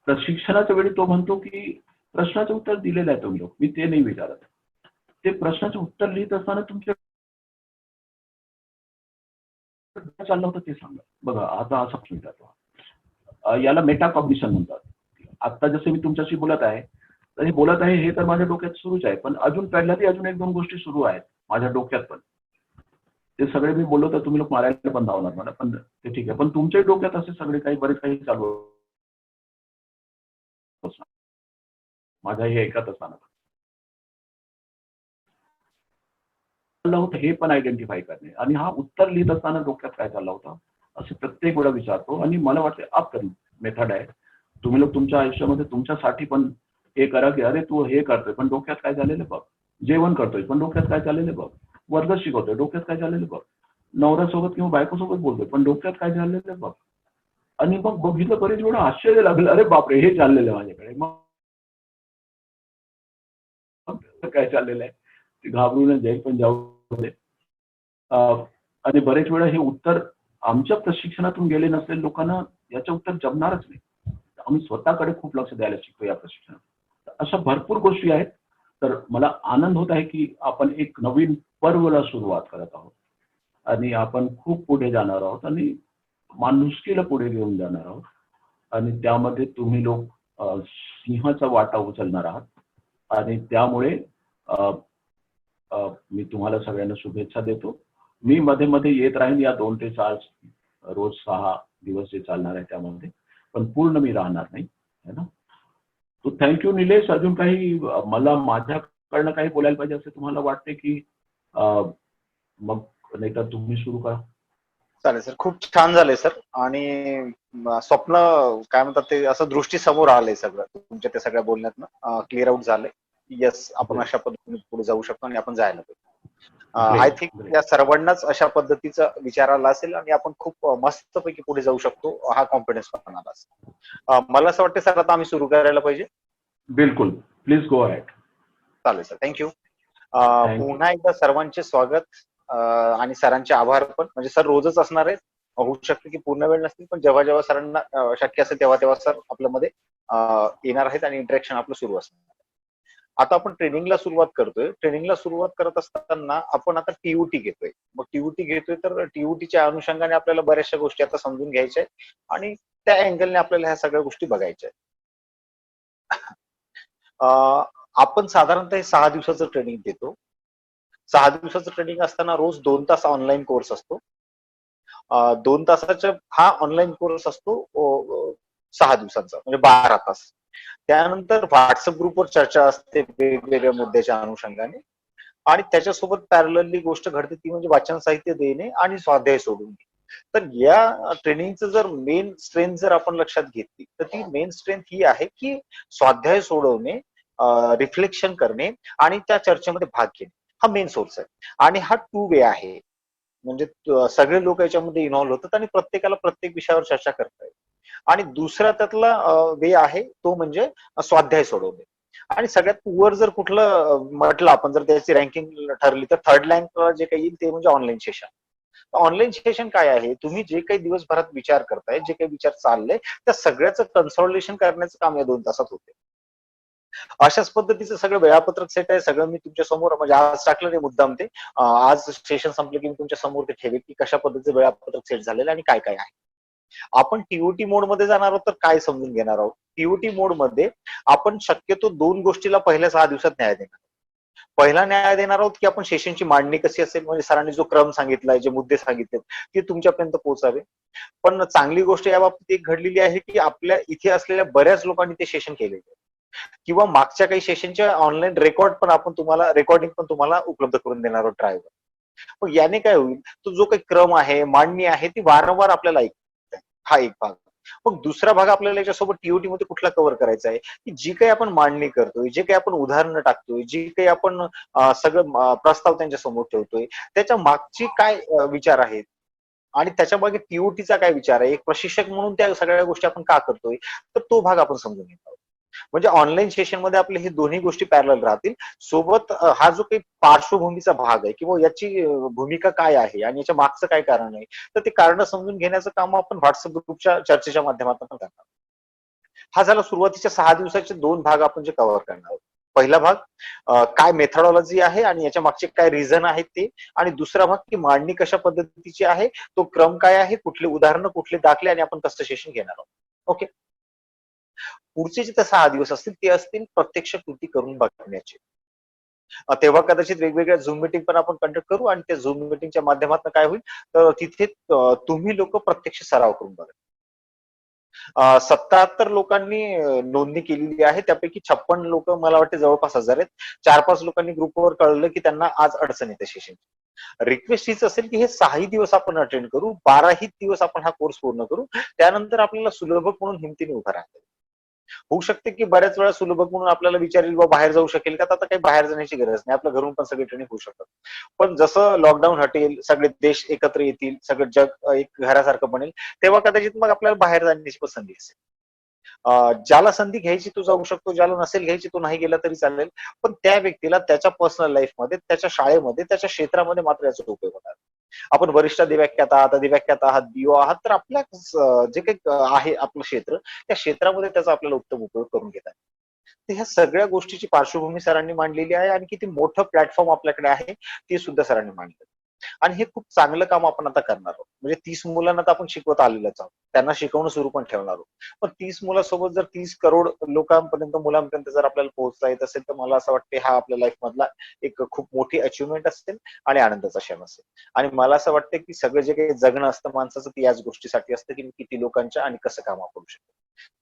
प्रशिक्षणाच्या वेळी तो म्हणतो की प्रश्नाचं उत्तर दिलेलं आहे तुम्ही लोक, मी ते नाही विचारत. ते प्रश्नाचं उत्तर लिहित असताना तुमच्या काय चाललं होतं ते सांगा. बघा आता असा प्रश्न विचारतो. याला मेटाकॉग्निशन म्हणतात. आता जसे मी तुमच्याशी बोलत आहे, तर हे बोलत आहे हे तर माझ्या डोक्यात सुरूच आहे. पण अजून पहिल्यांदा अजून 1-2 गोष्टी सुरू आहेत माझ्या डोक्यात पण. ते सगळे मी बोललो तर तुम्ही लोक मारायला पण धावणार मला, पण ते ठीक आहे. पण तुमच्याही डोक्यात असे सगळे काही बरेच काही चालू असणार. माझ्याही ऐकत असताना. चाललं होतं हे पण आयडेंटिफाय करणे आणि हा उत्तर लिहित असताना डोक्यात काय चाललं होतं, असं प्रत्येक वेळा विचारतो आणि मला वाटतं अपकमिंग मेथड आहे. तुम्ही लोक तुमच्या आयुष्यामध्ये तुमच्यासाठी पण हे करा, की अरे तू हे करतोय, पण डोक्यात काय झालेलं बघ. जेवण करतोय, पण डोक्यात काय झालेलं बघ. वर्ग शिकवतोय, डोक्यात काय झालेलं बघ. नवऱ्यासोबत किंवा बायकोसोबत बोलतोय, पण डोक्यात काय झालेलं बघ. आणि मग बघितलं बरेच वेळा आश्चर्य लागलं, अरे बापरे हे चाललेलं आहे माझ्याकडे. मग काय चाललेलं आहे, ते घाबरून जाईल पण जाऊ दे. अ, आणि बरेच वेळा हे उत्तर आमच्या प्रशिक्षणातून गेले नसलेल्या लोकांना याचं उत्तर जमणारच नाही. आम्ही स्वतःकडे खूप लक्ष द्यायला शिकतो या प्रशिक्षणात. तर अशा भरपूर गोष्टी आहेत. तर मला आनंद होत आहे, की आपण एक नवीन पर्वला सुरुवात करत आहोत आणि आपण खूप पुढे जाणार आहोत आणि माणुसकीला पुढे घेऊन जाणार आहोत आणि त्यामध्ये तुम्ही लोक सिंहाचा वाटा उचलणार आहात आणि त्यामुळे अ, मी तुम्हाला सगळ्यांना शुभेच्छा देतो. मी मध्ये-मध्ये येत राहीन या 2 ते 4 रोज 6 दिवस जे चालणार आहे त्यामध्ये. पण पूर्ण मी राहणार नाही. है ना? तो थँक यू निलेश. अजून काही मला माझ्याकडनं काही बोलायला पाहिजे असे तुम्हाला वाटते, की अ, मग नाहीतर तुम्ही सुरू करा. चालेल सर, खूप छान झालंय सर. आणि स्वप्न काय म्हणतात ते असं दृष्टी समोर आलंय सगळं तुमच्या त्या सगळ्या बोलण्यातनं क्लिअर आउट झालंय. येस, आपण ग्रेट, अशा पद्धतीने पुढे जाऊ शकतो आणि आपण जायला पाहिजे. I great, think great. या सर्वांनाच अशा पद्धतीचा विचार आला असेल आणि आपण खूप मस्तपैकी पुढे जाऊ शकतो, हा कॉन्फिडन्स पण आला असेल. मला असं वाटतं सर, आता आम्ही सुरू करायला पाहिजे. बिलकुल. Please go ahead. चालेल सर, थँक्यू. Thank you. पुन्हा एकदा सर्वांचे स्वागत आणि सरांचे आभार पण. म्हणजे सर रोजच असणार आहे, होऊ शकतं की पूर्ण वेळ नसतील, पण जेव्हा जेव्हा सरांना शक्य असेल तेव्हा तेव्हा सर आपल्यामध्ये येणार आहेत आणि इंटरॅक्शन आपलं सुरू असणार. आता आपण ट्रेनिंगला सुरुवात करतोय. ट्रेनिंगला सुरुवात करत असताना आपण आता टीयूटी घेतोय. मग टीयूटी घेतोय तर टीयूटीच्या अनुषंगाने आपल्याला बऱ्याचशा गोष्टी आता समजून घ्यायच्या आहेत आणि त्या अँगलने आपल्याला ह्या सगळ्या गोष्टी बघायच्या आहेत. आपण साधारणतः हे 6 दिवसाचं ट्रेनिंग देतो. 6 दिवसाचं ट्रेनिंग असताना रोज 2 तास ऑनलाईन कोर्स असतो. 2 तासाचा हा ऑनलाईन कोर्स असतो 6 दिवसांचा, म्हणजे 12 तास. त्यानंतर व्हॉट्सअप ग्रुपवर चर्चा असते वेगवेगळ्या मुद्द्याच्या अनुषंगाने आणि त्याच्यासोबत पॅरलली गोष्ट घडते ती म्हणजे वाचन साहित्य देणे आणि स्वाध्याय सोडवणे. तर या ट्रेनिंगचं जर मेन स्ट्रेंथ जर आपण लक्षात घेतली तर ती मेन स्ट्रेंथ ही आहे की स्वाध्याय सोडवणे, रिफ्लेक्शन करणे आणि त्या चर्चेमध्ये भाग घेणे हा मेन सोर्स आहे. आणि हा 2 वे आहे. म्हणजे सगळे लोक याच्यामध्ये इन्व्हॉल्व्ह होतात आणि प्रत्येकाला प्रत्येक विषयावर चर्चा करता येते. आणि दुसरा त्यातला वे आहे तो म्हणजे स्वाध्याय सोडवणे. आणि सगळ्यात वर जर कुठलं म्हटलं आपण, जर त्याची रँकिंग ठरली तर थर्ड रँक जे काही येईल ते म्हणजे ऑनलाईन सेशन. ऑनलाईन सेशन काय आहे, तुम्ही जे काही दिवसभरात विचार करताय, जे काही विचार चाललंय त्या सगळ्याचं कन्सॉल्टेशन करण्याचं काम या 2 तासात होते. अशाच पद्धतीचं सगळं वेळापत्रक सेट आहे. सगळं मी तुमच्या समोर म्हणजे आज टाकलं नाही मुद्दाम ते. आज सेशन संपलं की मी तुमच्या समोर ते ठेवेल की कशा पद्धतीचं वेळापत्रक सेट झालेलं आणि काय काय आहे. आपण टीओटी मोड मध्ये जाणार आहोत तर काय समजून घेणार आहोत. टीओटी मोड मध्ये आपण शक्यतो 2 गोष्टीला पहिल्या 6 दिवसात न्याय देणार. पहिला न्याय देणार आहोत की आपण सेशनची मांडणी कशी असेल, म्हणजे सरांनी जो क्रम सांगितलाय, जे मुद्दे सांगितलेत ते तुमच्यापर्यंत पोहोचावे. पण चांगली गोष्ट या बाबतीत एक घडलेली आहे की आपल्या इथे असलेल्या बऱ्याच लोकांनी ते सेशन केलेले आहे किंवा मागच्या काही सेशनच्या ऑनलाईन रेकॉर्डिंग पण तुम्हाला उपलब्ध करून देणार आहोत ड्राईव्हवर. मग याने काय होईल, तो जो काही क्रम आहे, मांडणी आहे ती वारंवार आपल्याला ऐकता येईल. हा एक भाग. मग दुसरा भाग आपल्याला याच्यासोबत टीओटी मध्ये कुठला कव्हर करायचा आहे, की जी काही आपण मांडणी करतोय, जे काही आपण उदाहरणं टाकतोय, जी काही आपण सगळं प्रस्ताव त्यांच्या समोर ठेवतोय, त्याच्या मागची काय विचार आहेत आणि त्याच्या मागे टीओटीचा काय विचार आहे, एक प्रशिक्षक म्हणून त्या सगळ्या गोष्टी आपण का करतोय, तर तो भाग आपण समजून घेत आहोत. म्हणजे ऑनलाईन सेशन मध्ये आपले हे दोन्ही गोष्टी पॅरलल राहतील. सोबत हा जो काही पार्श्वभूमीचा भाग आहे किंवा याची भूमिका काय आहे आणि याच्या मागचं काय कारण आहे, तर ते कारण समजून घेण्याचं काम आपण व्हॉट्सअप ग्रुपच्या चर्चेच्या माध्यमातून करणार. हा झाला सुरुवातीच्या 6 दिवसाचे 2 भाग आपण जे कव्हर करणार आहोत. पहिला भाग काय मेथडॉलॉजी आहे आणि याच्या मागचे काय रिझन आहेत ते, आणि दुसरा भाग की मांडणी कशा पद्धतीची आहे, तो क्रम काय आहे, कुठले उदाहरणं, कुठले दाखले आणि आपण कसं सेशन घेणार आहोत. ओके. पुढचे जे 6 दिवस असतील ते असतील प्रत्यक्ष कृती करून बघण्याचे. तेव्हा कदाचित वेगवेगळ्या झूम मीटिंग पण आपण कंडक्ट करू आणि त्या झूम मीटिंगच्या माध्यमातून काय होईल, तर तिथे तुम्ही लोक प्रत्यक्ष सराव करून बघा. 77 लोकांनी नोंदणी केलेली आहे. त्यापैकी 56 लोक मला वाटते जवळपास 1000 आहेत. 4-5 लोकांनी ग्रुपवर कळलं की त्यांना आज अडचण येते सेशन. रिक्वेस्ट हीच असेल की हे 6ही दिवस आपण अटेंड करू, 12ही दिवस आपण हा कोर्स पूर्ण करू. त्यानंतर आपल्याला सुलभक म्हणून हिमतीने उभं राहता येईल. होऊ शकते की बऱ्याच वेळा सुलभक म्हणून आपल्याला विचारेल बा बाहेर जाऊ शकेल का, तर आता काही बाहेर जाण्याची गरज नाही, आपल्या घरून पण सगळे ट्रेनिंग होऊ शकतात. पण जसं लॉकडाऊन हटेल, सगळे देश एकत्र येतील, सगळं जग एक घरासारखं बनेल, तेव्हा कदाचित मग आपल्याला बाहेर जाण्याची पण संधी असेल. ज्याला संधी घ्यायची तो जाऊ शकतो, ज्याला नसेल घ्यायची तो नाही गेला तरी चालेल. पण त्या व्यक्तीला त्याच्या पर्सनल लाईफमध्ये, त्याच्या शाळेमध्ये, त्याच्या क्षेत्रामध्ये मात्र याचा उपयोग होणार. आपण वरिष्ठ अधिव्याख्याता आहात, अधिव्याख्याता आहात, बीओ आहात, तर आपल्या जे काही आहे आपलं क्षेत्र, त्या क्षेत्रामध्ये त्याचा आपल्याला उत्तम उपयोग करून घेता येईल. तर ह्या सगळ्या गोष्टीची पार्श्वभूमी सरांनी मांडलेली आहे आणि किती मोठं प्लॅटफॉर्म आपल्याकडे आहे ते सुद्धा सरांनी मांडलं. आणि हे खूप चांगलं काम आपण आता करणार आहोत. म्हणजे 30 मुलांना तर आपण शिकवत आलेलोच आहोत, त्यांना शिकवणं सुरू पण ठेवणार आहोत. पण 30 मुलांसोबत जर 30 करोड लोकांपर्यंत, मुलांपर्यंत जर आपल्याला पोहोचता येत असेल, तर मला असं वाटतं हा आपल्या लाईफ मधला एक खूप मोठी अचिव्हमेंट असेल आणि आनंदाचा क्षण असेल. आणि मला असं वाटतं की सगळं जे काही जगणं असतं माणसाचं ते याच गोष्टीसाठी असतं की मी किती लोकांच्या आणि कसं काम करू शकतो.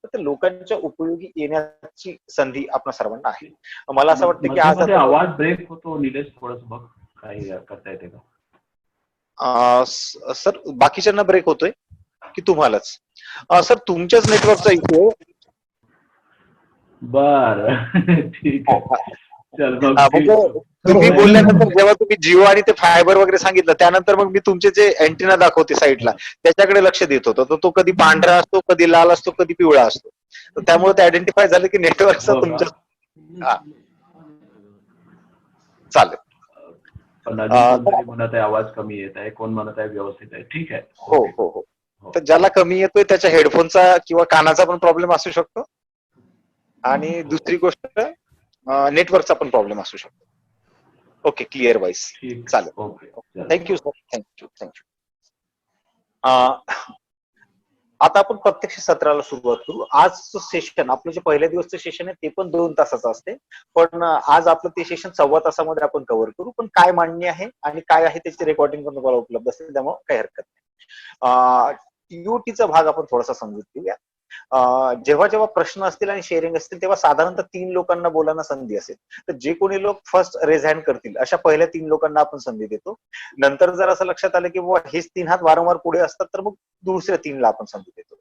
तर ते लोकांच्या उपयोगी येण्याची संधी आपल्या सर्वांना आहे. मला असं वाटतं की आज मध्ये आवाज ब्रेक होतो निलेश, थोडस बघ काही करता येते का? सर बाकीच्यांना ब्रेक होतोय की तुम्हालाच? सर तुमच्याच नेटवर्कचा इश्यू आहे. बर ठीक आहे. चल मग म्हणजे तुम्ही बोलल्यानंतर जेव्हा तुम्ही जिओ आणि ते फायबर वगैरे सांगितलं, त्यानंतर मग मी तुमचे जे अँटिना दाखवते साईडला त्याच्याकडे लक्ष देत होतो. तर तो कधी पांढरा असतो, कधी लाल असतो, कधी पिवळा असतो. तर त्यामुळे ते आयडेंटिफाय झालं की नेटवर्कचा तुमच्या चालेल. पण अजून कोणतरी म्हणत आहे आवाज कमी येत आहे, कोण म्हणत आहे व्यवस्थित आहे. ठीक आहे. हो हो हो. तर ज्याला कमी येतोय त्याच्या हेडफोनचा किंवा कानाचा पण प्रॉब्लेम असू शकतो, आणि दुसरी गोष्ट नेटवर्कचा पण प्रॉब्लेम असू शकतो. Okay, clear voice. चालेल. Okay, thank you sir, thank you. आता आपण प्रत्यक्ष सत्राला सुरुवात करू. आजचं सेशन, आपलं जे पहिल्या दिवसचं सेशन आहे ते पण 2 तासाचं असते, पण आज आपलं ते सेशन 1.25 तासामध्ये आपण कव्हर करू. पण काय मांडणी आहे आणि काय आहे त्याची रेकॉर्डिंग पण तुम्हाला उपलब्ध असेल, त्यामुळे काही हरकत नाही. टीओटीचा भाग आपण थोडासा समजून घेऊया. जेव्हा जेव्हा प्रश्न असतील आणि शेअरिंग असतील तेव्हा साधारणतः 3 लोकांना बोलायला संधी असेल. तर जे कोणी लोक फर्स्ट रेज हँड करतील अशा पहिल्या 3 लोकांना आपण संधी देतो. नंतर जर असं लक्षात आलं की बाबा हेच 3 हात वारंवार पुढे असतात, तर मग दुसऱ्या 3 ला आपण संधी देतो.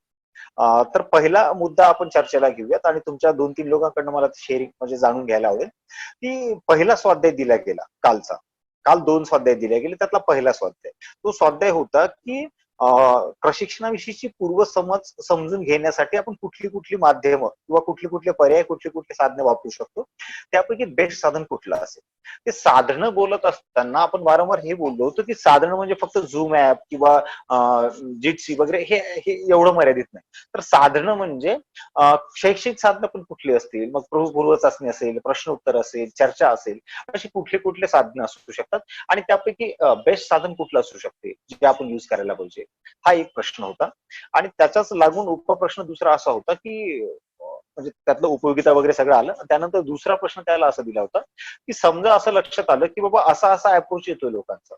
तर पहिला मुद्दा आपण चर्चेला घेऊयात आणि तुमच्या 2-3 लोकांकडनं मला शेअरिंग म्हणजे जाणून घ्यायला आवडेल की पहिला स्वाध्याय दिला गेला कालचा. काल 2 स्वाध्याय दिले गेले, त्यातला पहिला स्वाध्याय, तो स्वाध्याय होता की प्रशिक्षणाविषयीची पूर्वसमज समजून घेण्यासाठी आपण कुठली कुठली माध्यमं किंवा कुठले पर्याय, कुठले साधने वापरू शकतो, त्यापैकी बेस्ट साधन कुठलं असेल. ते साधनं बोलत असताना आपण वारंवार हे बोललो होतो की साधनं म्हणजे फक्त झूम ऍप किंवा जिट्सी वगैरे हे एवढं मर्यादित नाही. तर साधनं म्हणजे शैक्षणिक साधनं पण कुठली असतील, मग पूर्व चाचणी असेल, प्रश्न उत्तर असेल, चर्चा असेल, अशी कुठले साधनं असू शकतात आणि त्यापैकी बेस्ट साधन कुठलं असू शकते जे आपण युज करायला पाहिजे, हा एक प्रश्न होता. आणि त्याचाच लागून उपप्रश्न दुसरा असा होता की म्हणजे त्यातलं उपयोगिता वगैरे सगळं आलं. त्यानंतर दुसरा प्रश्न त्याला असा दिला होता की समजा असं लक्षात आलं की बाबा असा अप्रोच येतोय लोकांचा,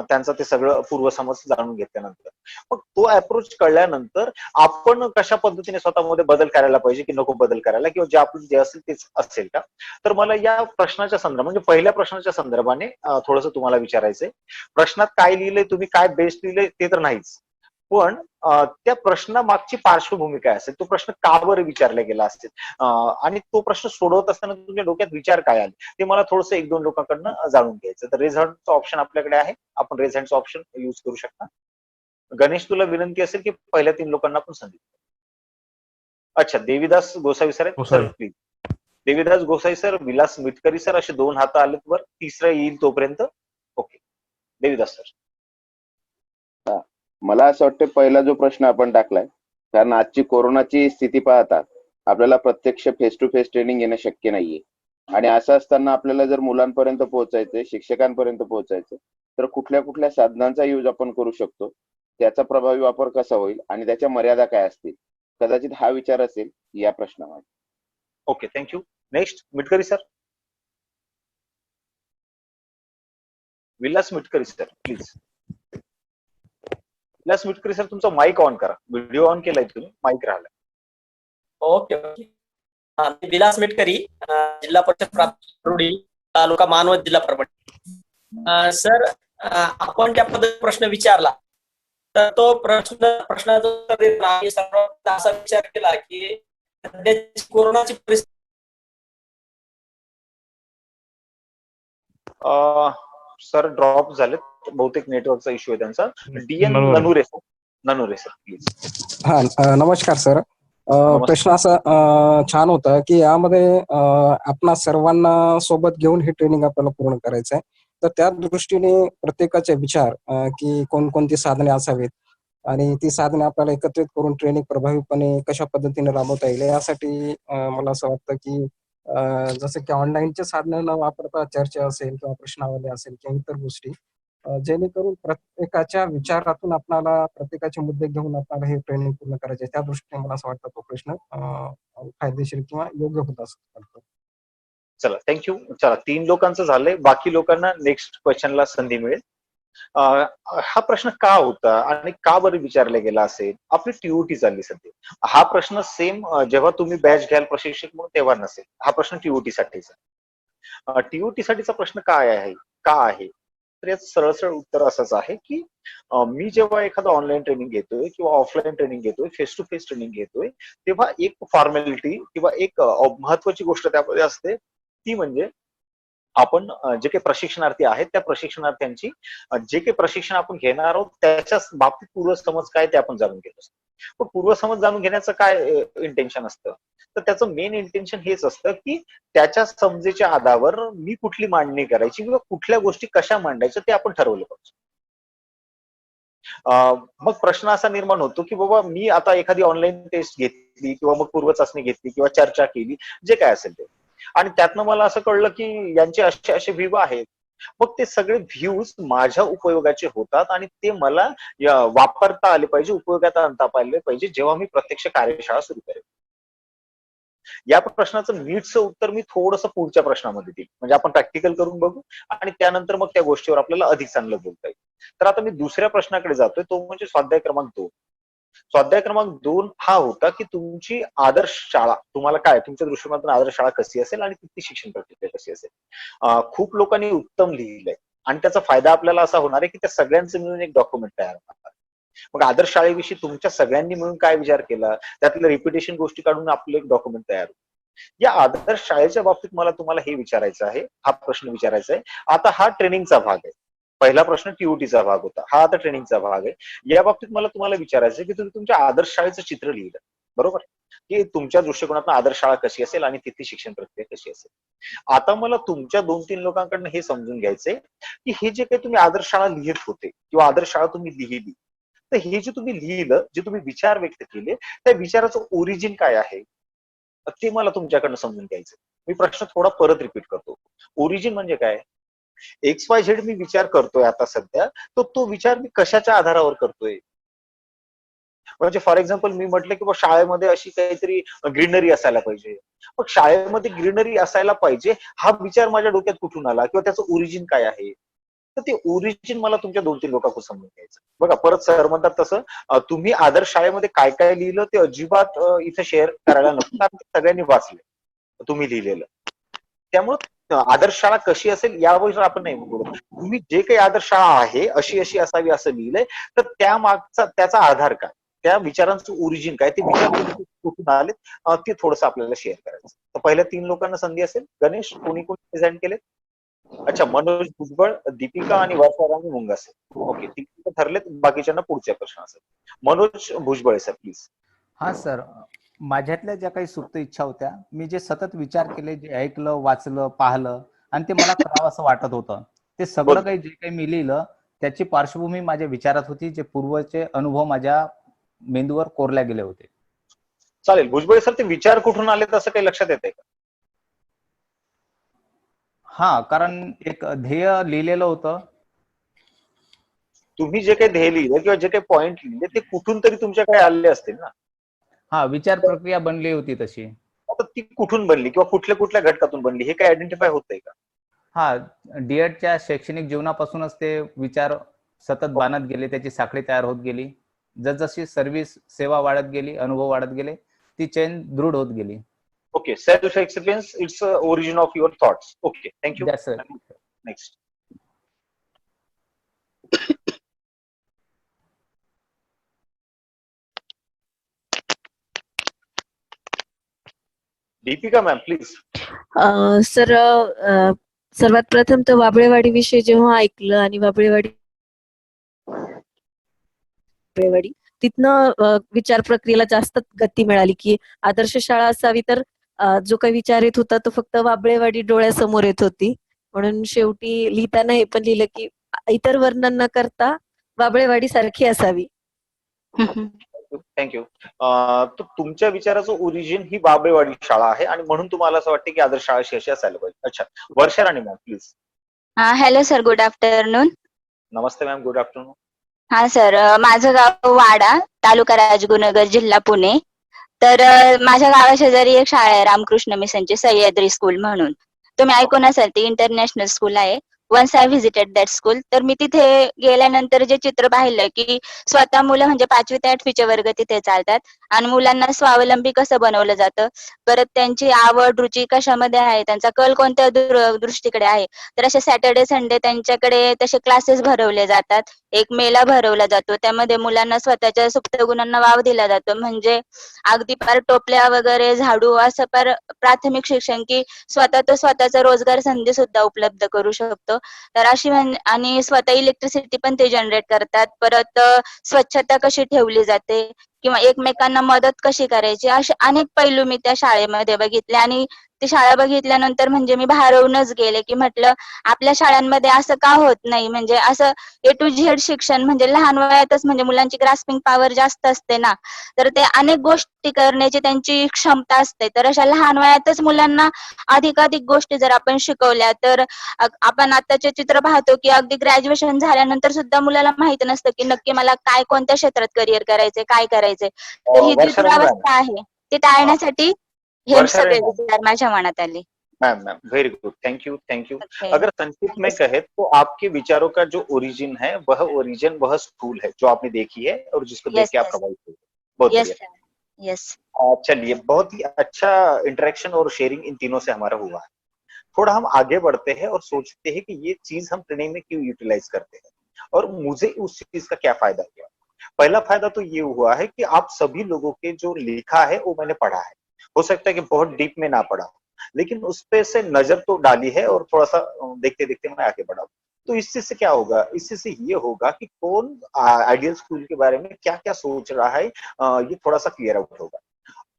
त्यांचं ते सगळं पूर्वसमज जाणून घेतल्यानंतर, मग तो अप्रोच कळल्यानंतर आपण कशा पद्धतीने स्वतःमध्ये बदल करायला पाहिजे की नको बदल करायला, किंवा जे आपलं जे असेल तेच असेल का. तर मला या प्रश्नाच्या संदर्भात म्हणजे पहिल्या प्रश्नाच्या संदर्भाने थोडंसं तुम्हाला विचारायचंय. प्रश्नात काय लिहिलंय तुम्ही, काय बेस्ट लिहिलंय ते तर नाहीच, पण त्या प्रश्नामागची पार्श्वभूमी काय असेल, तो प्रश्न का बरं विचारला गेला असेल, आणि तो प्रश्न सोडवत असताना तुमच्या डोक्यात विचार काय आले, ते मला थोडंसं 1-2 लोकांकडनं जाणून घ्यायचं. तर रेज हँडचं ऑप्शन आपल्याकडे आहे, आपण रेज हँडचं ऑप्शन युज करू शकता. गणेश, तुला विनंती असेल की पहिल्या 3 लोकांना पण संधी. अच्छा, देवीदास गोसावी सर आहेत sir, please. Devidas Gosavi sir, Vilas Mitkari sir, असे 2 हात आलेत वर, तिसरा येईल तोपर्यंत. Okay, Devidas sir. मला असं वाटतं पहिला जो प्रश्न आपण टाकलाय, कारण आजची कोरोनाची स्थिती पाहता आपल्याला प्रत्यक्ष फेस टू फेस ट्रेनिंग घेणं शक्य नाहीये. आणि असं असताना आपल्याला जर मुलांपर्यंत पोहोचायचंय, शिक्षकांपर्यंत पोहोचायचं, तर कुठल्या कुठल्या साधनांचा यूज आपण करू शकतो, त्याचा प्रभावी वापर कसा होईल आणि त्याच्या मर्यादा काय असतील, कदाचित हा विचार असेल या प्रश्नामध्ये. Okay, thank you. Next Mitkari sir. Vilas Mitkari sir please. Vilas Mitkari sir, तुमचा माईक ऑन करा. व्हिडिओ ऑन केलाय तुम्ही, माईक राहिला. Okay okay. मी विलास मिटकरी, जिल्हा परिषद प्राथमिक रुडी, तालुका मानवत, जिल्हा परभणी. सर, आपण ज्या पद्धतीने प्रश्न विचारला, तर तो प्रश्नाचा उत्तर देताना आम्ही सर्वात असा विचार केला की सध्याची कोरोनाची परिस्थिती. सर ड्रॉप झाले, बहुतेक नेटवर्कचा इश्यू आहे त्यांचा. D N Nanure sir please. हा, नमस्कार सर. प्रश्न असा छान होता की यामध्ये आपणा सर्वांना सोबत घेऊन हे ट्रेनिंग आपल्याला पूर्ण करायचं आहे. तर त्या दृष्टीने प्रत्येकाचे विचार की कोणकोणती साधने असावीत आणि ती साधने आपल्याला एकत्रित करून ट्रेनिंग प्रभावीपणे कशा पद्धतीने राबवता येईल यासाठी मला असं वाटतं की जसं की ऑनलाईनचे साधनं न वापरता चर्चा असेल किंवा प्रश्नावली असेल किंवा इतर गोष्टी, जेणेकरून प्रत्येकाच्या विचारातून आपल्याला प्रत्येकाचे मुद्दे घेऊन आपल्याला हे ट्रेनिंग पूर्ण करायचे. त्या दृष्टीने मला असं वाटतं तो प्रश्न फायदेशीर किंवा योग्य होत असं वाटतं. चला, थँक्यू. चला, 3 लोकांचं झालंय, बाकी लोकांना नेक्स्ट क्वेश्चनला संधी मिळेल. हा प्रश्न का होता आणि का बरं विचारला गेला असेल? आपली टीओटी झाली सध्या. हा प्रश्न सेम जेव्हा तुम्ही बॅच घ्याल प्रशिक्षक म्हणून तेव्हा नसेल. हा प्रश्न टीओटी साठीचा. टीओटी साठीचा प्रश्न काय आहे, का आहे? तर याचं सरळ उत्तर असंच आहे की मी जेव्हा एखादं ऑनलाईन ट्रेनिंग घेतोय किंवा ऑफलाईन ट्रेनिंग घेतोय, फेस टू फेस ट्रेनिंग घेतोय, तेव्हा एक फॉर्मॅलिटी किंवा एक महत्वाची गोष्ट त्यामध्ये असते, ती म्हणजे आपण जे काही प्रशिक्षणार्थी आहेत त्या प्रशिक्षणार्थ्यांची जे काही प्रशिक्षण आपण घेणार आहोत त्याच्या बाबतीत पूर्वसमज काय ते आपण जाणून घेत असतो. पण पूर्वसमज जाणून घेण्याचं काय इंटेन्शन असतं? तर त्याचं मेन इंटेन्शन हेच असतं की त्याच्या समजेच्या आधारावर मी कुठली मांडणी करायची किंवा कुठल्या गोष्टी कशा मांडायच्या ते आपण ठरवलं पाहिजे. मग प्रश्न असा निर्माण होतो की बाबा मी आता एखादी ऑनलाईन टेस्ट घेतली किंवा मग पूर्वचाचणी घेतली किंवा चर्चा केली, जे काय असेल ते, आणि त्यातनं मला असं कळलं की यांचे असे असे व्ह्यू आहेत. मग ते सगळे व्ह्यूज माझ्या उपयोगाचे होतात आणि ते मला वापरता आले पाहिजे, उपयोगात आणता आले पाहिजे जेव्हा मी प्रत्यक्ष कार्यशाळा सुरू करेन. या प्रश्नाचं नीटचं उत्तर मी थोडंसं पुढच्या प्रश्नामध्ये देईल, म्हणजे आपण प्रॅक्टिकल करून बघू आणि त्यानंतर मग त्या गोष्टीवर आपल्याला अधिक चांगलं बोलता येईल. तर आता मी दुसऱ्या प्रश्नाकडे जातोय, तो म्हणजे स्वाध्याय क्रमांक 2. स्वाध्याय क्रमांक 2 हा होता की तुमची आदर्श शाळा, तुम्हाला काय तुमच्या दृष्टिकोनातून आदर्श शाळा कशी असेल आणि तिथली शिक्षण प्रक्रिया कशी असेल. खूप लोकांनी उत्तम लिहिलंय आणि त्याचा फायदा आपल्याला असा होणार आहे की त्या सगळ्यांचं मिळून एक डॉक्युमेंट तयार होणार. मग आदर्श शाळेविषयी तुमच्या सगळ्यांनी मिळून काय विचार केला, त्यातल्या रिपिटेशन गोष्टी काढून आपलं एक डॉक्युमेंट तयार होतं. या आदर्श शाळेच्या बाबतीत मला तुम्हाला हे विचारायचं आहे, हा प्रश्न विचारायचा आहे. आता हा ट्रेनिंगचा भाग आहे. पहिला प्रश्न टीओटीचा भाग होता, हा आता ट्रेनिंगचा भाग आहे. या बाबतीत मला तुम्हाला विचारायचं आहे की तुम्ही तुमच्या आदर्श शाळेचं चित्र लिहिलं, बरोबर, की तुमच्या दृष्टिकोनातून आदर्श शाळा कशी असेल आणि तिथली शिक्षण प्रक्रिया कशी असेल. आता मला तुमच्या 2-3 लोकांकडनं हे समजून घ्यायचंय की हे जे काही तुम्ही आदर्श शाळा लिहित होते किंवा आदर्श शाळा तुम्ही लिहिली, तर हे जे तुम्ही लिहिलं, जे तुम्ही विचार व्यक्त केले, त्या विचाराचं ओरिजिन काय आहे ते मला तुमच्याकडनं समजून घ्यायचं. मी प्रश्न थोडा परत रिपीट करतो. ओरिजिन म्हणजे काय? XYZ मी विचार करतोय आता सध्या, तर तो विचार मी कशाच्या आधारावर करतोय? म्हणजे फॉर एक्झाम्पल मी म्हटलं की शाळेमध्ये अशी काहीतरी ग्रीनरी असायला पाहिजे. मग शाळेमध्ये ग्रीनरी असायला पाहिजे हा विचार माझ्या डोक्यात कुठून आला किंवा त्याचं ओरिजिन काय आहे? तर ते ओरिजिन मला तुमच्या 2-3 लोकांकडून समजून घ्यायचं. बघा, परत सर म्हणतात तसं तुम्ही आदर्श शाळेमध्ये काय काय लिहिलं ते अजिबात इथं शेअर करायला नको, कारण ते सगळ्यांनी वाचले तुम्ही लिहिलेलं. त्यामुळं आदर्श शाळा कशी असेल यावर आपण नाही बोलत. तुम्ही जे काही आदर्श शाळा आहे अशी अशी असावी असं लिहिलंय, तर त्या मागचा त्याचा आधार काय, त्या विचारांचं ओरिजिन काय, ते विचार कुठून आले ते थोडंसं आपल्याला शेअर करायचं. तर पहिल्या 3 लोकांना संधी असेल. गणेश, कोणी प्रेझेंट केले? अच्छा, मनोज भुजबळ, दीपिका आणि वर्षाराणी मुंगासे. ओके, 3 ठरलेत, बाकीच्यांना पुढचे प्रश्न असेल. Manoj Bhujbal sir please. हा सर, माझ्यातल्या ज्या काही सुप्त इच्छा होत्या, मी जे सतत विचार केले, जे ऐकलं, वाचलं, पाहिलं आणि ते मला करावं असं वाटत होतं, ते सगळं काही जे काही मी लिहिलं त्याची पार्श्वभूमी माझ्या विचारात होती, जे पूर्वचे अनुभव माझ्या मेंदूवर कोरल्या गेले होते. चालेल. भुजबळ सर, ते विचार कुठून आले असं काही लक्षात येते का? हा, कारण एक ध्येय लिहिलेलं होतं. तुम्ही जे काही ध्येय लिहिले किंवा जे काही पॉइंट लिहिले ते कुठून तरी तुमच्याकडे आलेले असतील ना. हा, विचार प्रक्रिया बनली होती तशी. आता ती कुठून बनली किंवा कुठल्या कुठल्या घटकातून बनली हे काही आयडेंटिफाय होतंय का? हा, डीएडच्या शैक्षणिक जीवनापासूनच ते विचार सतत बाणत गेले, त्याची साखळी तयार होत गेली. जसजशी सर्व्हिस सेवा वाढत गेली, अनुभव वाढत गेले, ती चेन दृढ होत गेली. Okay, self experience its origin of your thoughts. Okay, thank you. That's it. Next. Deepika ma'am, please. Sir, सर्वात प्रथम तर वाबळेवाडी विषयी जेव्हा ऐकलं आणि वाबळेवाडी तिथनं विचार प्रक्रियेला जास्त गती मिळाली की आदर्श शाळा असावी, तर जो काही विचार येत होता तो फक्त वाबळेवाडी डोळ्यासमोर येत होती. म्हणून शेवटी लिहिताना हे पण लिहिलं की इतर वर्णन न करता वाबळेवाडी सारखी असावी. थँक्यू. तर तुमच्या विचाराचं ओरिजिन ही बाबळेवाडी शाळा आहे आणि म्हणून तुम्हाला असं वाटतं की आदर्श शाळा अशी असायला पाहिजे. अच्छा, Varsha Rani ma'am, please. Hello sir, good afternoon. नमस्ते मॅम, गुड आफ्टरनून. हा सर, माझं गाव वाडा, तालुका राजगुरुनगर, जिल्हा पुणे. तर माझ्या गावाशेजारी एक शाळा आहे रामकृष्ण मिशनची, सह्याद्री स्कूल म्हणून. तुम्ही ऐकून असाल, ती इंटरनॅशनल स्कूल आहे. Once I visited that school. तर मी तिथे गेल्यानंतर जे चित्र पाहिलं की स्वतः मुलं म्हणजे 5वी ते 8वीचे वर्ग तिथे चालतात आणि मुलांना स्वावलंबी कसं बनवलं जातं, परत त्यांची आवड रुची कशामध्ये आहे, त्यांचा कल कोणत्या दृष्टीकडे आहे. तर असे सॅटर्डे संडे त्यांच्याकडे तसे क्लासेस भरवले जातात. एक मेला भरवला जातो, त्यामध्ये मुलांना स्वतःच्या सुप्त गुणांना वाव दिला जातो. म्हणजे अगदी पार टोपल्या वगैरे झाडू असं पार प्राथमिक शिक्षण की स्वतः तो स्वतःचा रोजगार संधी सुद्धा उपलब्ध करू शकतो. तर अशी आणि स्वतः इलेक्ट्रिसिटी पण ते जनरेट करतात. परत स्वच्छता कशी ठेवली जाते किंवा एकमेकांना मदत कशी करायची, असे अनेक पैलू मी त्या शाळेमध्ये बघितले. आणि ती शाळा बघितल्यानंतर म्हणजे मी भारावूनच गेले की म्हटलं आपल्या शाळांमध्ये असं का होत नाही. म्हणजे असं ए टू झेड शिक्षण, म्हणजे लहान वयातच म्हणजे मुलांची ग्रास्पिंग पॉवर जास्त असते ना, तर ते अनेक गोष्टी करण्याची त्यांची क्षमता असते. तर अशा लहान वयातच मुलांना अधिकाधिक गोष्टी जर आपण शिकवल्या तर आपण आताचे चित्र पाहतो की अगदी ग्रॅज्युएशन झाल्यानंतर सुद्धा मुलाला माहित नसतं की नक्की मला काय, कोणत्या क्षेत्रात करिअर करायचंय, काय करायचंय. तर ही जी वर्षा राणी मॅम. दुरावस्था आहे ती टाळण्यासाठी हे वर्षा सगळे राणी मॅम. विचार माझ्या मनात आले. Ma'am, very good, thank you. Okay. अगर संक्षिप्त में कहे तो आपके विचारों का जो ओरिजिन है वह स्कूल है जो आपने देखी है और जिसको देख Yes, के आप yes. प्रभावित हुए. बहुत Yes, बढ़िया. sir. Yes. चलिए, बहुत ही अच्छा इंटरेक्शन और शेयरिंग इन तीनों से हमारा हुआ है. थोड़ा हम आगे बढ़ते हैं और सोचते हैं कि ये चीज हम ट्रेनिंग में क्यों यूटिलाइज करते हैं और मुझे उस चीज का क्या फायदा हुआ. पहला फायदा तो ये हुआ है कि आप सभी लोगों के जो लिखा है वो मैंने पढ़ा है. हो सकता है कि बहुत डीप में ना पढ़ा, लेकिन उस पे से नजर तो डाली है और थोड़ा सा देखते देखते मैं आगे बढ़ा. तो इस चीज से क्या होगा, इस चीज से ये होगा कि कौन आइडियल स्कूल के बारे में क्या क्या सोच रहा है, ये थोड़ा सा क्लियर आउट होगा.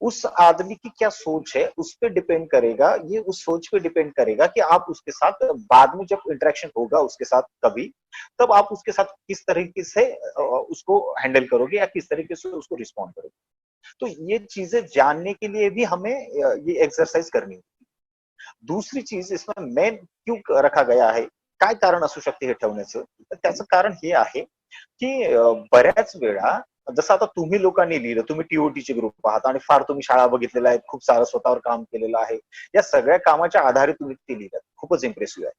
उस आदमी की क्या सोच है उस पे डिपेंड करेगा, ये उस सोच पे डिपेंड करेगा कि आप उसके साथ बाद में जब इंटरेक्शन होगा उसके साथ कभी, तब आप उसके साथ किस तरीके से उसको हैंडल करोगे या किस तरीके से उसको रिस्पॉन्ड करोगे. तो ये चीजें जानने के लिए भी हमें ये एक्सरसाइज करनी होती. दुसरी चीज इसमें मेन क्यों रखा गया आहे, काय कारण असू शकते हे ठेवण्याचं, तर त्याचं कारण हे आहे की बऱ्याच वेळा जसं आता तुम्ही लोकांनी लिहिलं, तुम्ही टीओटीचे ग्रुप आहात आणि फार तुम्ही शाळा बघितलेल्या आहेत, खूप सारं स्वतःवर काम केलेलं आहे. या सगळ्या कामाच्या आधारे तुम्ही ते लिहिलं, खूपच इम्प्रेसिव्ह आहे.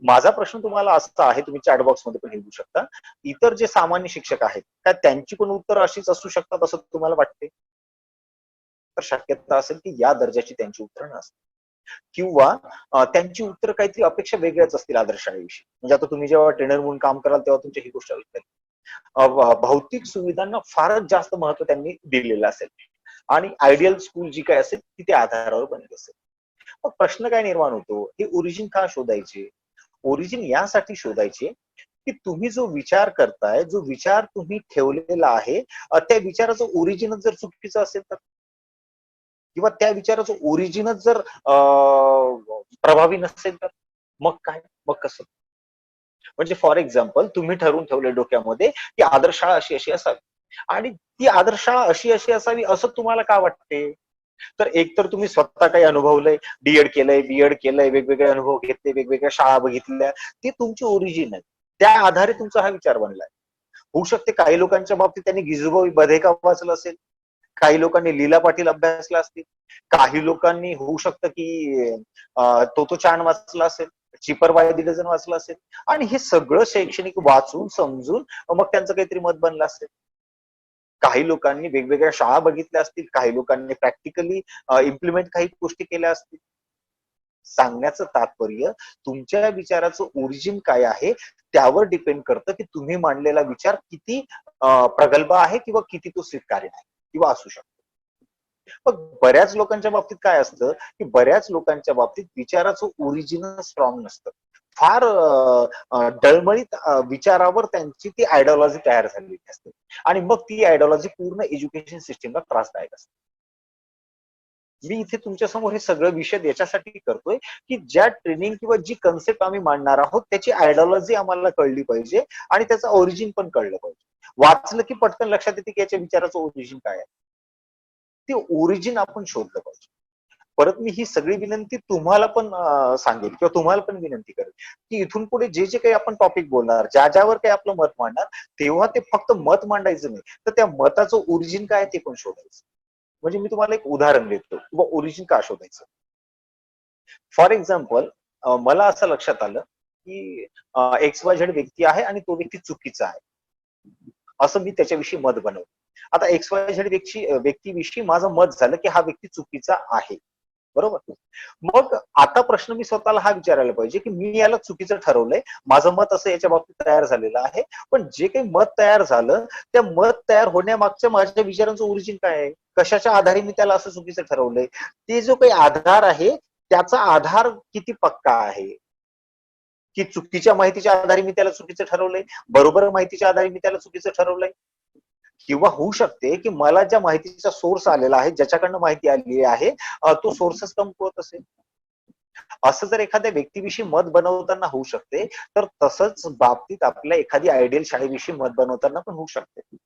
माझा प्रश्न तुम्हाला असा आहे, तुम्ही चॅट बॉक्स मध्ये पण लिहू शकता, इतर जे सामान्य शिक्षक आहेत काय त्यांची पण उत्तर अशीच असू शकतात असं तुम्हाला वाटते. तर शक्यता असेल की या दर्जाची त्यांची उत्तर नसतील किंवा त्यांची उत्तर काहीतरी अपेक्षा वेगळ्याच असतील आदर्श शाळेविषयी. म्हणजे आता तुम्ही जेव्हा ट्रेनर म्हणून काम कराल तेव्हा तुमची ही गोष्ट असेल, भौतिक सुविधांना फारच जास्त महत्व त्यांनी दिलेलं असेल आणि आयडियल स्कूल जी काय असेल ती त्या आधारावर बनली असेल. मग प्रश्न काय निर्माण होतो, हे ओरिजिन का शोधायचे. ओरिजिन यासाठी शोधायचे की तुम्ही जो विचार करताय, जो विचार तुम्ही ठेवलेला आहे, त्या विचाराचं ओरिजिनच जर चुकीचं असेल तर, किंवा त्या विचाराचं ओरिजिनच जर प्रभावी नसेल तर मग काय, मग कसं. म्हणजे फॉर एक्झाम्पल तुम्ही ठरवून ठेवले डोक्यामध्ये की आदर्श शाळा अशी अशी असावी, आणि ती आदर्श शाळा अशी अशी असावी असं तुम्हाला का वाटते? तर एक तर तुम्ही स्वतः काही अनुभवलंय, डीएड केलंय, बीएड केलंय, वेगवेगळे अनुभव घेतले, वेगवेगळ्या शाळा बघितल्या, ते तुमची ओरिजिन आहे. त्या आधारे तुमचा हा विचार बनलाय. होऊ शकते काही लोकांच्या बाबतीत त्यांनी गिजूभाऊ बधेका वाचलं असेल, काही लोकांनी लीला पाटील अभ्यासला असतील, काही लोकांनी होऊ शकतं की तो चान वाचला असेल, चिपर बाय द डझन वाचला असेल, आणि हे सगळं शैक्षणिक वाचून समजून मग त्यांचं काहीतरी मत बनलं असेल. काही लोकांनी वेगवेगळ्या शाळा बघितल्या असतील, काही लोकांनी प्रॅक्टिकली इम्प्लिमेंट काही गोष्टी केल्या असतील. सांगण्याचं तात्पर्य तुमच्या विचाराचं ओरिजिन काय आहे त्यावर डिपेंड करतं की तुम्ही मांडलेला विचार किती प्रगल्भ आहे किंवा किती तो स्वीकार्य आहे किंवा असू शकतो. पण बऱ्याच लोकांच्या बाबतीत काय असतं की बऱ्याच लोकांच्या बाबतीत विचाराचं ओरिजिन स्ट्रॉंग नसतं. फार डळमळीत विचारावर त्यांची ती आयडिओलॉजी तयार झालेली असते आणि मग ती आयडिओलॉजी पूर्ण एज्युकेशन सिस्टीमला त्रासदायक असते. मी इथे तुमच्या समोर हे सगळं विषय याच्यासाठी करतोय की ज्या ट्रेनिंग किंवा जी कन्सेप्ट आम्ही मांडणार आहोत त्याची आयडिओलॉजी आम्हाला कळली पाहिजे आणि त्याचं ओरिजिन पण कळलं पाहिजे. वाचलं की पटकन लक्षात येते की याच्या विचाराचं ओरिजिन काय आहे. ते ओरिजिन आपण शोधलं पाहिजे. परत मी ही सगळी विनंती तुम्हाला पण सांगेन किंवा तुम्हाला पण विनंती करेन की इथून पुढे जे जे काही आपण टॉपिक बोलणार, ज्यावर काही आपलं मत मांडणार, तेव्हा ते फक्त मत मांडायचं नाही, तर त्या मताचं ओरिजिन काय ते पण शोधायचं. म्हणजे मी तुम्हाला एक उदाहरण देतो किंवा ओरिजिन का शोधायचं. फॉर एक्झाम्पल, मला असं लक्षात आलं की XYZ व्यक्ती आहे आणि तो व्यक्ती चुकीचा आहे असं मी त्याच्याविषयी मत बनवलं. आता XYZ व्यक्तीविषयी माझं मत झालं की हा व्यक्ती चुकीचा आहे, बरोबर. मग आता प्रश्न मी स्वतःला हा विचारायला पाहिजे की मी याला चुकीचं ठरवलंय, माझं मत असं याच्या बाबतीत तयार झालेलं आहे, पण जे काही मत तयार झालं त्या मत तयार होण्यामागच्या माझ्या विचारांचं ओरिजिन काय आहे, कशाच्या आधारे मी त्याला असं चुकीचं ठरवलंय, ते जो काही आधार आहे त्याचा आधार किती पक्का आहे, की चुकीच्या माहितीच्या आधारे मी त्याला चुकीचं ठरवलंय, बरोबर माहितीच्या आधारे मी त्याला चुकीचं ठरवलंय. किंवा होऊ शकते की मला ज्या माहितीचा सोर्स आलेला आहे, ज्याच्याकडनं माहिती आलेली आहे, तो सोर्सच कमकुवत असेल. असं जर एखाद्या व्यक्तीविषयी मत बनवताना होऊ शकते, तर तसंच बाबतीत आपल्या एखादी आयडियल शाळेविषयी मत बनवताना पण होऊ शकते.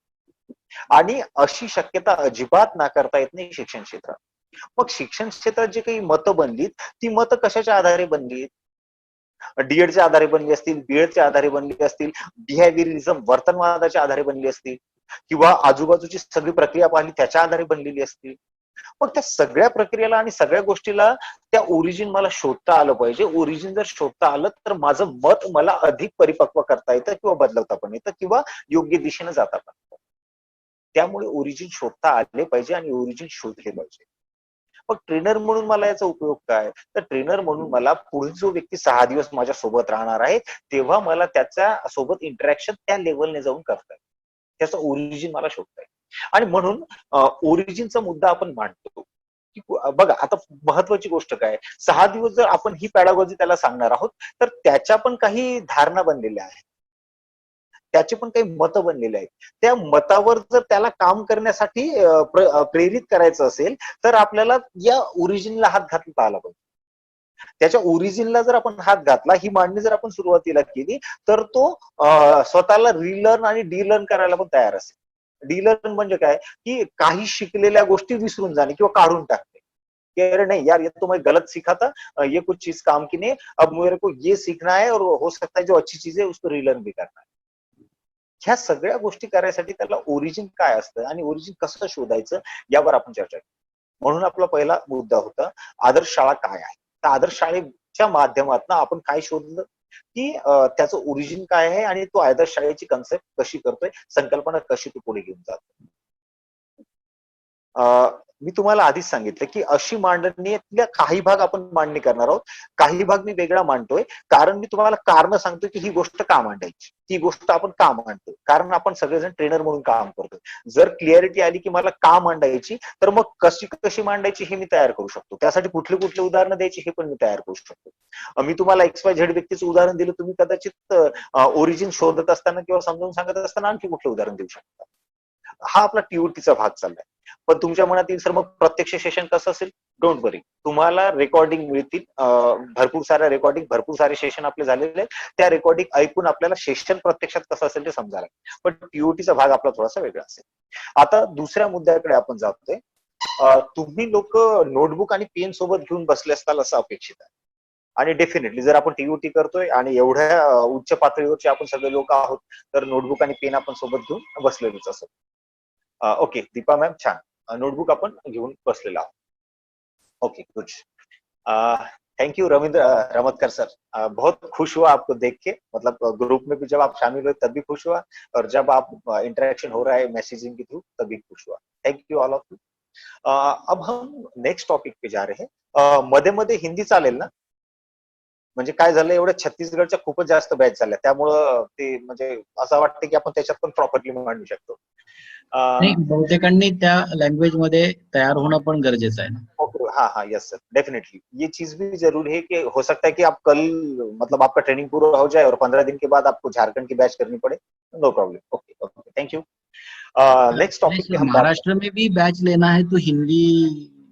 आणि अशी शक्यता अजिबात नाकारता येत नाही शिक्षण क्षेत्रात. मग शिक्षण क्षेत्रात जी काही मतं बनलीत, ती मतं कशाच्या आधारे बनलीत? डीएडच्या आधारे बनली असतील, बीएडच्या आधारे बनली असतील, बिहेवियरिझम वर्तनवादाच्या आधारे बनली असतील, किंवा आजूबाजूची सगळी प्रक्रिया पाहिली त्याच्या आधारे बनलेली असतील. मग त्या सगळ्या प्रक्रियेला आणि सगळ्या गोष्टीला त्या ओरिजिन मला शोधता आलं पाहिजे. ओरिजिन जर शोधता आलं तर माझं मत मला अधिक परिपक्व करता येतं किंवा बदलवता पण येतं किंवा योग्य दिशेने जाता पण येतं. त्यामुळे ओरिजिन शोधता आले पाहिजे आणि ओरिजिन शोधले पाहिजे. मग ट्रेनर म्हणून मला याचा उपयोग काय? तर ट्रेनर म्हणून मला पुढील जो व्यक्ती 6 दिवस माझ्या सोबत राहणार आहे तेव्हा मला त्याच्या सोबत इंटरॅक्शन त्या लेवलने जाऊन करता येईल. त्याचं ओरिजिन मला शोधता येईल. आणि म्हणून ओरिजिनचा मुद्दा आपण मांडतो की बघा आता महत्वाची गोष्ट काय, 6 दिवस जर आपण ही पॅडागॉजी त्याला सांगणार आहोत तर त्याच्या पण काही धारणा बनलेल्या आहेत, त्याचे पण काही मतं बनलेले आहेत. त्या मतावर जर त्याला काम करण्यासाठी प्रेरित करायचं असेल तर आपल्याला या ओरिजिनला हात घालता आला पाहिजे. त्याच्या ओरिजिनला जर आपण हात घातला, ही मांडणी जर आपण सुरुवातीला केली तर तो स्वतःला रिलर्न आणि डिलर्न करायला पण तयार असेल. डिलर्न म्हणजे काय की काही शिकलेल्या गोष्टी विसरून जाणे किंवा काढून टाकणे, कि अरे नहीं यार ये तो मैं गलत सीखा था, ये कुछ चीज काम की नहीं, अब मेरे को ये सीखना है और हो सकता है जो अच्छी चीज है उसको रिलर्न भी करना है. ह्या सगळ्या गोष्टी करायसाठी त्याला ओरिजिन काय असतं आणि ओरिजिन कसं शोधायचं यावर आपण चर्चा केली. म्हणून आपला पहिला मुद्दा होता आदर्श शाळा काय आहे. तर आदर्श शाळेच्या माध्यमातून आपण काय शोधलं की त्याचं ओरिजिन काय आहे आणि तो आदर्श शाळेची कन्सेप्ट कशी करतोय, संकल्पना कशी तो पुढे घेऊन जातो. मी तुम्हाला आधीच सांगितलं की अशी मांडणीतल्या काही भाग आपण मांडणी करणार आहोत, काही भाग मी वेगळा मांडतोय, कारण मी तुम्हाला कारण सांगतोय की ही गोष्ट का मांडायची, ती गोष्ट आपण का मांडतोय, कारण आपण सगळेजण ट्रेनर म्हणून काम करतोय. जर क्लिअरिटी आली की मला का मांडायची तर मग कशी कशी मांडायची हे मी तयार करू शकतो. त्यासाठी कुठले कुठले उदाहरणं द्यायची हे पण मी तयार करू शकतो. मी तुम्हाला XYZ व्यक्तीचं उदाहरण दिलं, तुम्ही कदाचित ओरिजिन शोधत असताना किंवा समजावून सांगत असताना आणखी कुठलं उदाहरण देऊ शकता. हा आपला टीओटीचा भाग चाललाय. पण तुमच्या मनात येईल सर मग प्रत्यक्ष सेशन कसं असेल? डोंट वरी, तुम्हाला रेकॉर्डिंग मिळतील, भरपूर साऱ्या रेकॉर्डिंग, भरपूर सारे सेशन आपले झालेले आहेत. त्या रेकॉर्डिंग ऐकून आपल्याला सेशन प्रत्यक्षात कसं असेल ते समजायला, पण टीओटीचा भाग आपला थोडासा वेगळा असेल. आता दुसऱ्या मुद्द्याकडे आपण जातोय. तुम्ही लोक नोटबुक आणि पेन सोबत घेऊन बसले असताल असं अपेक्षित आहे. आणि डेफिनेटली जर आपण टीओटी करतोय आणि एवढ्या उच्च पातळीवरचे आपण सगळे लोक आहोत, तर नोटबुक आणि पेन आपण सोबत घेऊन बसलेलोच असत. ओके दीपा मॅम, छान. नोटबुक अपन घेऊन बसलेला आहोत. Okay good. Thank you Ramatkar sir, बहुत खुश हुआ आपको देख के, मतलब ग्रुप में भी जब आप शामिल हुए तब भी खुश हुआ, और जब आप इंटरेक्शन हो रहा है मैसेजिंग के थ्रू तभी खुश हुआ. Thank you all of you. अब हम नेक्स्ट टॉपिक पे जा रहे हैं. मध्ये मध्ये हिंदी चालेल ना? म्हणजे काय झालं, एवढ्या छत्तीसगडच्या खूपच जास्त बॅच झाल्या, त्यामुळं ते म्हणजे असं वाटतं की आपण त्याच्यात पण प्रॉपरली मांडू शकतो. नाही, बहुतेकांनी त्या लँग्वेज मध्ये तयार होणं पण गरजेचं आहे ना. ओके, हाँ हाँ, यस सर, डेफिनेटली ये चीज भी जरूरी है कि हो सकता है कि आप कल, मतलब आपका ट्रेनिंग पूरा हो जाए और 15 दिन के बाद आपको झारखंड की बैच करनी पड़े. No problem. Okay okay, thank you. Next नहीं टॉपिक पे सर, हम बात महाराष्ट्र में भी बैच लेना है तो हिंदी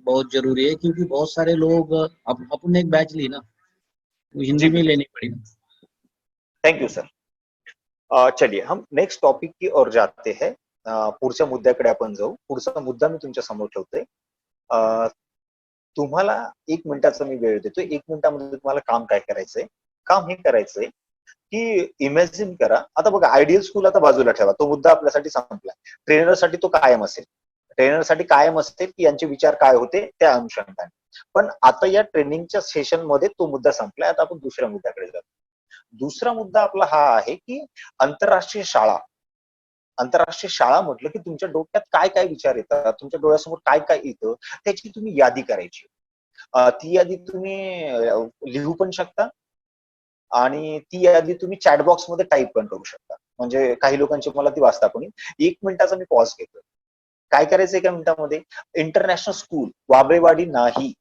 बहुत जरूरी है, क्योंकि बहुत सारे लोग अपन एक बैच ली ना, तो हिंदी में लेनी पड़ी ना. Thank you sir. चलिए हम नेक्स्ट टॉपिक की ओर जाते हैं. पुढच्या मुद्द्याकडे आपण जाऊ. पुढचा मुद्दा मी तुमच्या समोर ठेवतोय. तुम्हाला 1 मिनिटाचा मी वेळ देतोय. 1 मिनिटामध्ये तुम्हाला काम काय करायचंय? काम हे करायचंय की इमॅजिन करा. आता बघा, आयडियल स्कूल आता बाजूला ठेवा, तो मुद्दा आपल्यासाठी संपला. ट्रेनरसाठी तो कायम असेल. ट्रेनरसाठी कायम असेल की यांचे विचार काय होते त्या अनुषंगाने. पण आता या ट्रेनिंगच्या सेशन मध्ये तो मुद्दा संपलाय. आता आपण दुसऱ्या मुद्द्याकडे जातो. दुसरा मुद्दा आपला हा आहे की आंतरराष्ट्रीय शाळा. आंतरराष्ट्रीय शाळा म्हटलं की तुमच्या डोक्यात काय काय विचार येतात, तुमच्या डोळ्यासमोर काय काय येतं, त्याची तुम्ही यादी करायची. ती यादी तुम्ही लिहू पण शकता आणि ती यादी तुम्ही चॅट बॉक्स मध्ये टाईप पण करू शकता. म्हणजे काही लोकांची मला ती वाचता पण येईल. 1 मिनिटाचा मी पॉज घेतोय. काय करायचं 1 मिनिटामध्ये? इंटरनॅशनल स्कूल वाबळेवाडी नाही,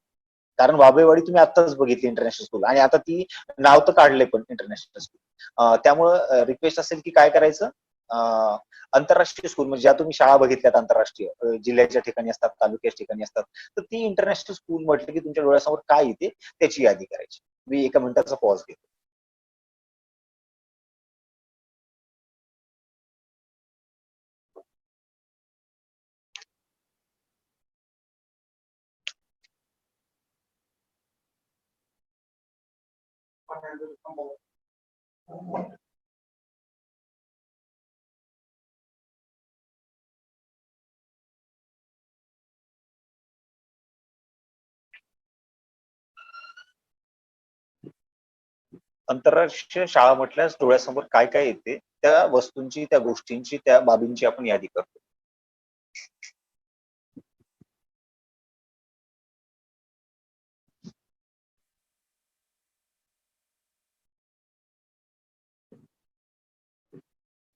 कारण वाबळेवाडी तुम्ही आत्ताच बघितली इंटरनॅशनल स्कूल, आणि आता ती नाव तर काढले पण इंटरनॅशनल स्कूल. त्यामुळं रिक्वेस्ट असेल की काय करायचं, आंतरराष्ट्रीय स्कूल म्हणजे ज्या तुम्ही शाळा बघितल्यात आंतरराष्ट्रीय, जिल्ह्याच्या ठिकाणी असतात, तालुक्याच्या ठिकाणी असतात, तर ती इंटरनॅशनल स्कूल म्हटलं की तुमच्या डोळ्यासमोर काय येते त्याची यादी करायची. मी 1 मिनिटाचा पॉज घेतो. आंतरराष्ट्रीय शाळा म्हटल्यास डोळ्यासमोर काय काय येते, त्या वस्तूंची, त्या गोष्टींची, त्या बाबींची आपण यादी करतो.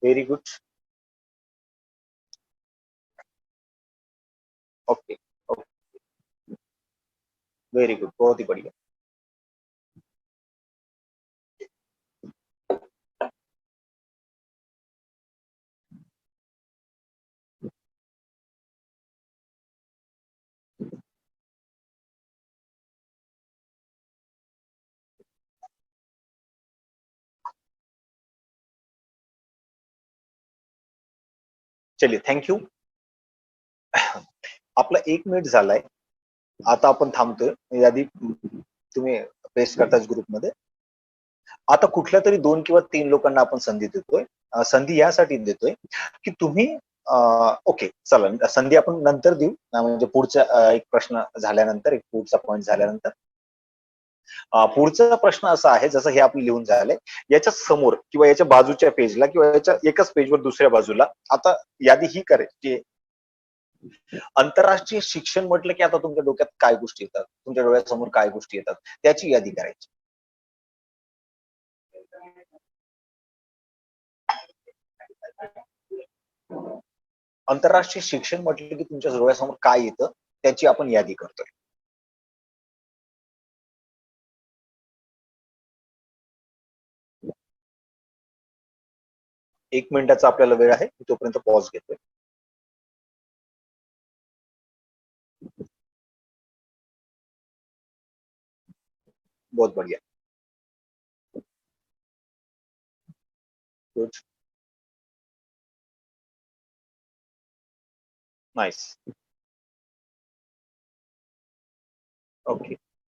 Very good. Okay okay, very good, बहुत ही बढ़िया. चलिए, थँक्यू. आपला 1 मिनिट झालाय. आता आपण थांबतोय. यादी तुम्ही पेस्ट करताच ग्रुपमध्ये. आता कुठल्या तरी 2 किंवा 3 लोकांना आपण संधी देतोय. संधी यासाठी देतोय की तुम्ही, ओके चला, संधी आपण नंतर देऊ, म्हणजे पुढचा एक प्रश्न झाल्यानंतर, एक पुढचा पॉइंट झाल्यानंतर. पुढचा प्रश्न असा आहे, जसं हे आपलं लिहून झालंय, याच्या समोर किंवा याच्या बाजूच्या पेजला किंवा याच्या एकाच पेजवर दुसऱ्या बाजूला आता यादी ही करायची. आंतरराष्ट्रीय शिक्षण म्हटलं की आता तुमच्या डोक्यात काय गोष्टी येतात, तुमच्या डोळ्यासमोर काय गोष्टी येतात, त्याची यादी करायची. आंतरराष्ट्रीय शिक्षण म्हटलं की तुमच्या डोळ्यासमोर काय येतं त्याची आपण यादी करतोय. 1 मिनिटाचा आपल्याला वेळ आहे, तोपर्यंत पॉज घेतोय. बहुत बढ़िया. Good. Nice. Okay.